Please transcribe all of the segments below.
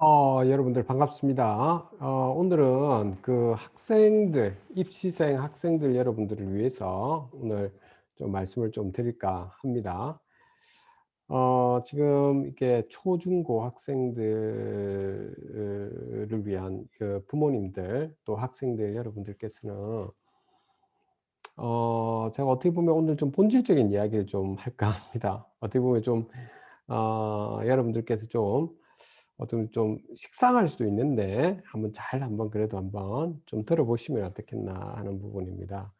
여러분들 반갑습니다. 오늘은 그 학생들, 입시생 학생들 여러분들을 위해서 오늘 좀 말씀을 좀 드릴까 합니다. 지금 이게 초중고 학생들을 위한 그 부모님들 또 학생들 여러분들께서는 제가 어떻게 보면 오늘 좀 본질적인 이야기를 좀 할까 합니다. 어떻게 보면 좀 여러분들께서 좀 어쩌면 좀 식상할 수도 있는데 한번 그래도 한번 좀 들어보시면 어떻겠나 하는 부분입니다.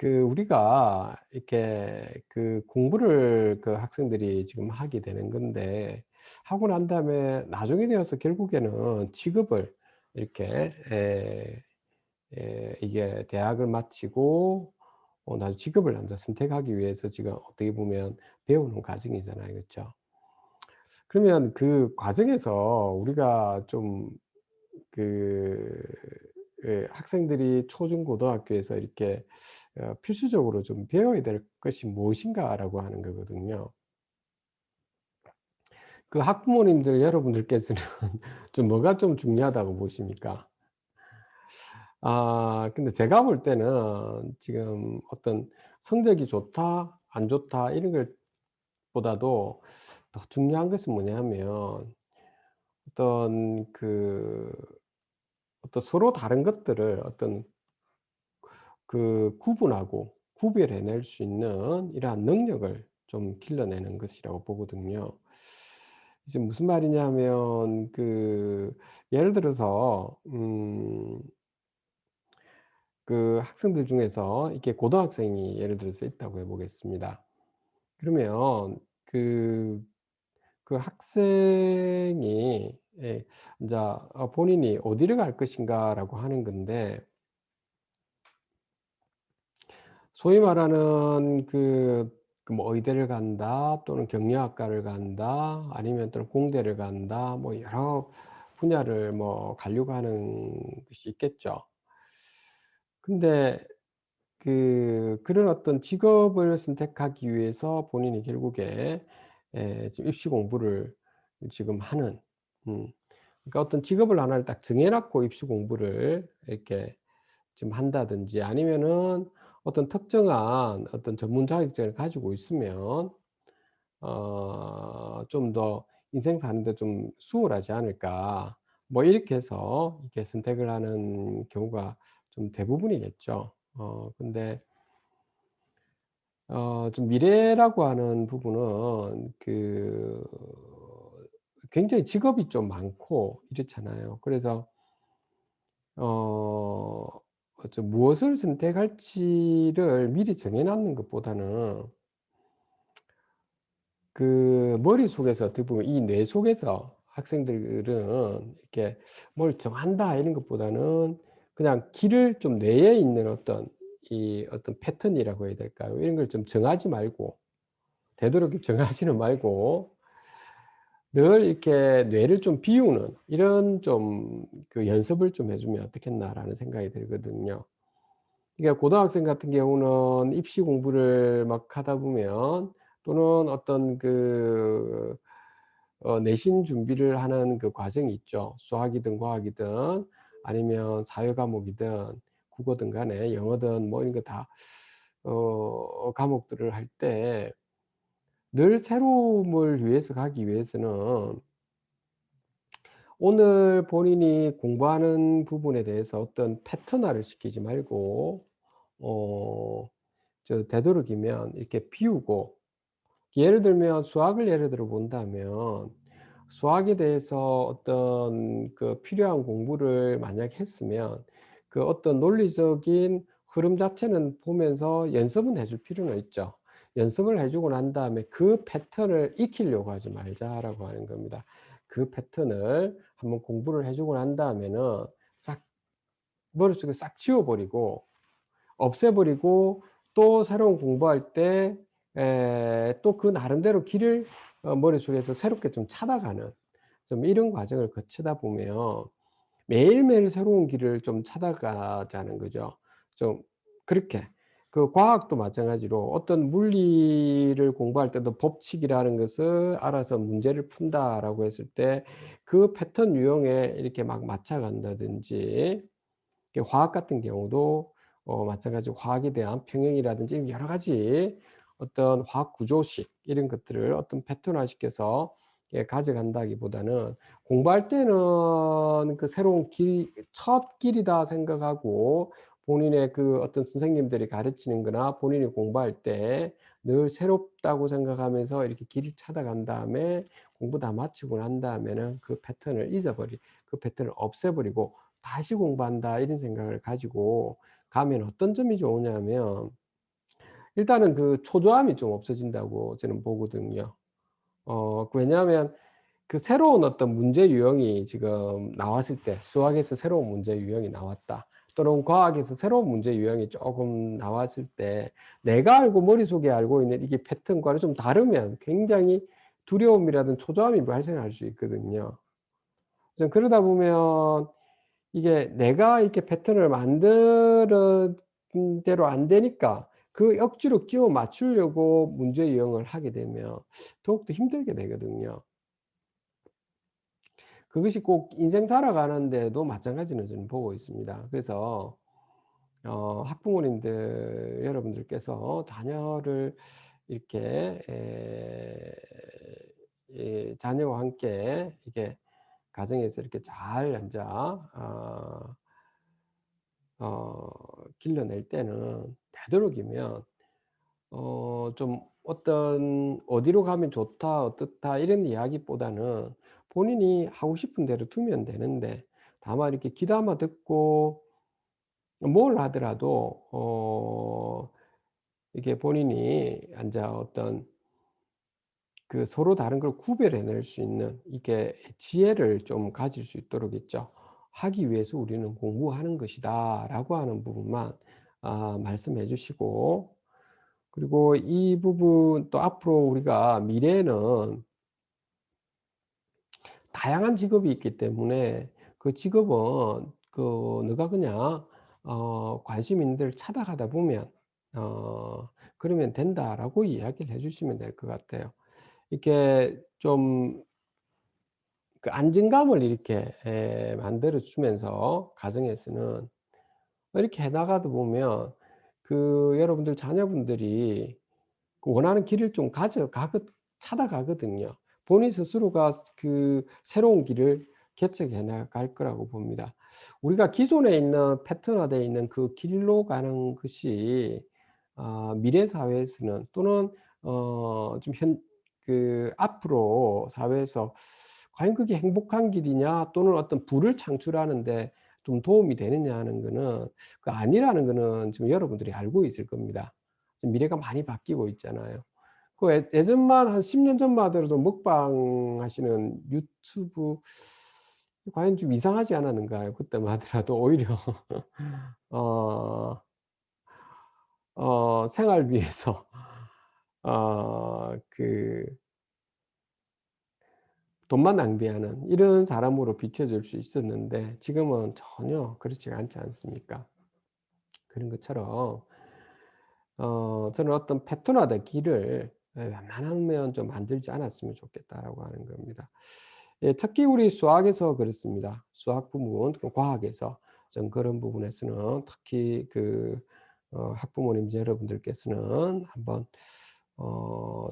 우리가 이렇게 공부를 학생들이 지금 하게 되는 건데, 하고 난 다음에 나중에 되어서 결국에는 직업을 이렇게 이게 대학을 마치고 나중에 직업을 먼저 선택하기 위해서 지금 어떻게 보면 배우는 과정이잖아요. 그쵸? 그러면 그 과정에서 우리가 좀 그 학생들이 초중고등학교에서 이렇게 필수적으로 좀 배워야 될 것이 무엇인가라고 하는 거거든요. 그 학부모님들 여러분들께서는 좀 뭐가 좀 중요하다고 보십니까? 근데 제가 볼 때는 지금 어떤 성적이 좋다, 안 좋다 이런 것보다도 더 중요한 것은 뭐냐면 어떤 어떤 서로 다른 것들을 어떤 구분하고 구별해 낼 수 있는 이러한 능력을 좀 길러내는 것이라고 보거든요. 이제 무슨 말이냐면 예를 들어서 학생들 중에서 이렇게 고등학생이 예를 들어서 있다고 해 보겠습니다. 그러면 그 학생이 인자 본인이 '어디를 갈 것인가.'라고 하는 건데, 소위 말하는 뭐 의대를 간다 또는 경영학과를 간다 아니면 또는 공대를 간다 뭐 여러 분야를 뭐 가려고 하는 것이 있겠죠. 근데 그런 어떤 직업을 선택하기 위해서 본인이 결국에 지금 입시 공부를 지금 하는, 음 그러니까 어떤 직업을 하나를 딱 정해 놓고 입시 공부를 이렇게 좀 한다든지 아니면은 어떤 특정한 어떤 전문 자격증을 가지고 있으면 좀 더 '인생 사는 데 좀 수월하지 않을까.' 뭐 이렇게 해서 이렇게 선택을 하는 경우가 좀 대부분이겠죠. 근데 좀 미래라고 하는 부분은 굉장히 직업이 좀 많고 이렇잖아요. 그래서 어 무엇을 선택할지를 미리 정해 놓는 것보다는 머릿속에서 어떻게 보면 이 뇌 속에서 학생들은 이렇게 뭘 정한다 이런 것보다는 그냥 길을 좀 뇌에 있는 어떤 패턴이라고 해야 될까요? 이런 걸 좀 정하지 말고, 되도록이면 정하지는 말고 늘 이렇게 뇌를 좀 비우는 이런 좀 연습을 좀 해 주면 어떻겠나라는 생각이 들거든요. 그러니까 고등학생 같은 경우는 입시 공부를 막 하다 보면 또는 어떤 내신 준비를 하는 그 과정이 있죠. 수학이든 과학이든 아니면 사회 과목이든 국어든 간에 영어든 뭐 이런 거 다 과목들을 할 때 늘 새로움을 위해서 가기 위해서는 오늘 본인이 공부하는 부분에 대해서 어떤 패턴화를 시키지 말고 어 되도록이면 이렇게 비우고, 예를 들면 수학을 예를 들어 본다면 수학에 대해서 어떤 필요한 공부를 만약 했으면 어떤 논리적인 흐름 자체는 보면서 연습은 해줄 필요는 있죠. 연습을 해 주고 난 다음에 그 패턴을 익히려고 하지 말자라고 하는 겁니다. 그 패턴을 한번 공부를 해 주고 난 다음에는 싹 머릿속에 싹 지워 버리고 없애 버리고 또 새로운 공부할 때 또 그 나름대로 길을 머릿속에서 새롭게 좀 찾아가는 좀 이런 과정을 거치다 보면 매일매일 새로운 길을 좀 찾아가자는 거죠. 좀 그렇게. 그 과학도 마찬가지로 어떤 물리를 공부할 때도 법칙이라는 것을 알아서 문제를 푼다라고 했을 때 그 패턴 유형에 이렇게 막 맞춰 간다든지, 이게 화학 같은 경우도 마찬가지로 화학에 대한 평형이라든지 여러 가지 어떤 화학 구조식 이런 것들을 어떤 패턴화시켜서 예 가져간다기보다는, 공부할 때는 그 새로운 길, 첫 길이다 생각하고 본인의 그 어떤 선생님들이 가르치는 거나 본인이 공부할 때 늘 새롭다고 생각하면서 이렇게 길을 찾아간 다음에 공부 다 마치고 난 다음에는 그 패턴을 그 패턴을 없애버리고 '다시 공부한다.' 이런 생각을 가지고 가면 어떤 점이 좋으냐면, 일단은 그 초조함이 좀 없어진다고 저는 보거든요. 왜냐하면 그 새로운 어떤 문제 유형이 지금 나왔을 때, 수학에서 새로운 문제 유형이 나왔다, 또는 과학에서 새로운 문제 유형이 쪼금 나왔을 때 내가 알고 머릿속에 알고 있는 이게 패턴과는 좀 다르면 굉장히 두려움이라든 초조함이 발생할 수 있거든요. 좀 그러다 보면 이게 내가 이렇게 패턴을 만드는 대로 안 되니까 그 억지로 끼워 맞추려고 문제 유형을 하게 되면 더욱더 힘들게 되거든요. 그것이 꼭 인생 살아가는 데도 마찬가지로 저는 보고 있습니다. 그래서 학부모님들 여러분들께서 자녀를 이렇게 자녀와 함께 이게 가정에서 이렇게 잘 앉아 어 길러낼 때는 되도록이면 좀 어떤 "어디로 가면 좋다. 어떻다." 이런 이야기보다는 본인이 하고 싶은 대로 두면 되는데, 다만 이렇게 귀담아 듣고 뭘 하더라도 이게 본인이 인자 어떤 그 서로 다른 걸 구별해 낼 수 있는 이게 지혜를 좀 가질 수 있도록 있죠. "하기 위해서 우리는 공부하는 것이다."라고 하는 부분만 말씀해 주시고, 그리고 이 부분 또 앞으로 우리가 미래에는 다양한 직업이 있기 때문에 그 직업은 그 너가 그냥 관심 있는 데를 찾아가다 보면 그러면 된다라고 이야기를 해 주시면 될 것 같아요. 이렇게 좀 그 안정감을 이렇게 만들어 주면서 가정에서는 이렇게 해 나가다 보면 그 여러분들 자녀분들이 그 원하는 길을 좀 찾아가거든요. 본인 스스로가 그 새로운 길을 개척해 나갈 거라고 봅니다. 우리가 기존에 있는 패턴화되어 있는 그 길로 가는 것이 미래 사회에서는, 또는 좀 앞으로 사회에서 과연 그게 행복한 길이냐, 또는 어떤 부를 창출하는 데 좀 도움이 되느냐 하는 거는 아니라는 거는 지금 여러분들이 알고 있을 겁니다. 지금 미래가 많이 바뀌고 있잖아요. 그 예전만 한 10년 전만 하더라도 먹방 하시는 유튜브 과연 좀 이상하지 않았는가요? 그때만 하더라도 오히려 어 생활비에서 그 돈만 낭비하는 이런 사람으로 비춰질 수 있었는데, 지금은 전혀 그렇지가 않지 않습니까? 그런 것처럼 저는 어떤 패턴화된 길을 웬만하면 좀 만들지 않았으면 좋겠다라고 하는 겁니다. 예, 특히 우리 수학에서 그렇습니다. 수학 부분, 또 과학에서 좀 그런 부분에서는 특히 그 학부모님 여러분들께서는 한번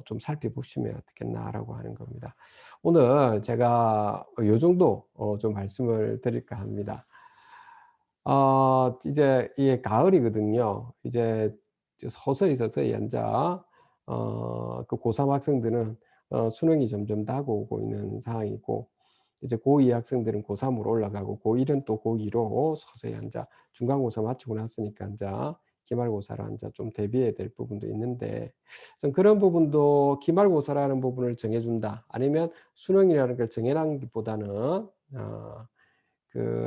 좀 살펴보시면 어떻겠나라고 하는 겁니다. 오늘 제가 요 정도 좀 말씀을 드릴까 합니다. 이제 이게 가을이거든요. 이제 서서히 서서히 인자 그 고3 학생들은 수능이 점점 다가오고 있는 상황이고, 이제 고2 학생들은 고3 으로 올라가고, 고1은 또 고2로 서서히 인자 중간고사 마치고 났으니까 인자 기말고사를 인자 좀 대비해야 될 부분도 있는데, 좀 그런 부분도 기말고사라는 부분을 정해 준다, 아니면 수능이라는 걸 정해 놨기보다는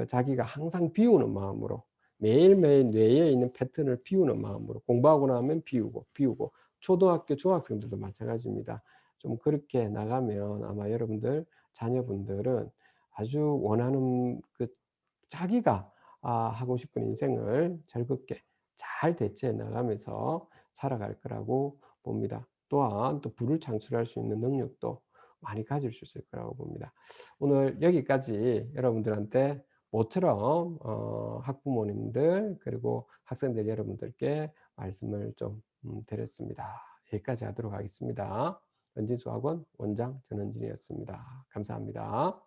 자기가 항상 비우는 마음으로, 매일매일 뇌에 있는 패턴을 비우는 마음으로, 공부하고 나면 비우고, 비우고, 초등학교 중학생들도 마찬가지입니다. 좀 그렇게 나가면 아마 여러분들 자녀분들은 아주 원하는 그 자기가 하고 싶은 인생을 즐겁게 잘 대처해 나가면서 살아갈 거라고 봅니다. 또한 또 부를 창출할 수 있는 능력도 많이 가질 수 있을 거라고 봅니다. 오늘 여기까지 여러분들한테 모처럼 학부모님들 그리고 학생들 여러분들께 말씀을 좀 드렸습니다. 여기까지 하도록 하겠습니다. 원진수학원 원장 전원진이었습니다. 감사합니다.